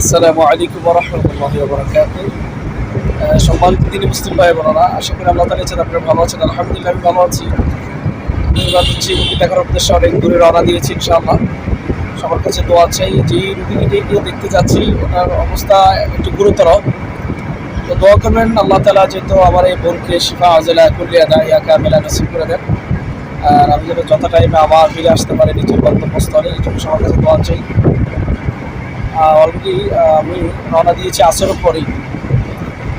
আসসালামু আলাইকুম ওয়া রাহমাতুল্লাহি ওয়া বারাকাতুহু। সম্মানিত দিনী মুসলিম ভাই বোনেরা, আশা করি আল্লাহ তাআলা ইচ্ছায় আপনারা ভালো আছেন। আলহামদুলিল্লাহ আমি ভালো আছি। এবার হচ্ছে রুগী দেখার উদ্দেশ্যে অনেক দূরে রওনা দিয়েছি ইনশাআল্লাহ। সবার কাছে দোয়া চাই। যেই রুগীকে গিয়ে দেখতে যাচ্ছি ওনার অবস্থা একটু গুরুতর। তো দোয়া করবেন আল্লাহ তাআলা যেহেতু আমার এই বোনকে শিফা আজলা কুল্লিয়া দাইয়া কামিলা নসিব করে দেন। আর আমি যেন যথা টাইমে আবার ফিরে আসতে পারি নিজের গন্তব্যস্থলে, এই জন্য সবার কাছে দোয়া চাই। অলরেডি আমি রওনা দিয়েছি আসরের পরেই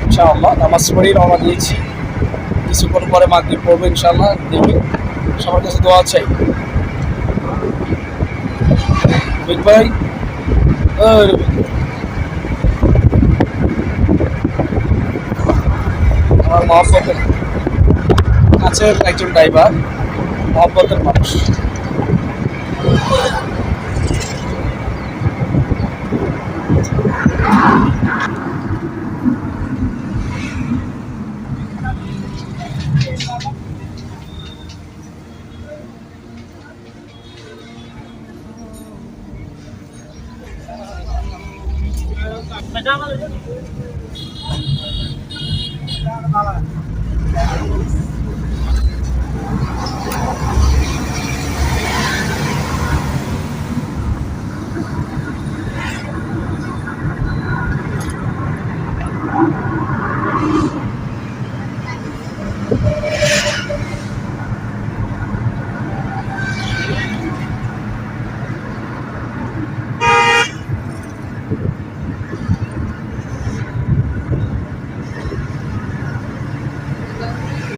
ইনশাআল্লাহ, নামাজ পড়েই রওনা দিয়েছি। কিছুক্ষণ পরে মাগরিব পড়বো ইনশাআল্লাহ। দেখি সবার কাছে দোয়া চাই। রবিক ভাই, আমার মহব্বতের কাছের একজন ড্রাইভার, মহব্বতের মানুষ।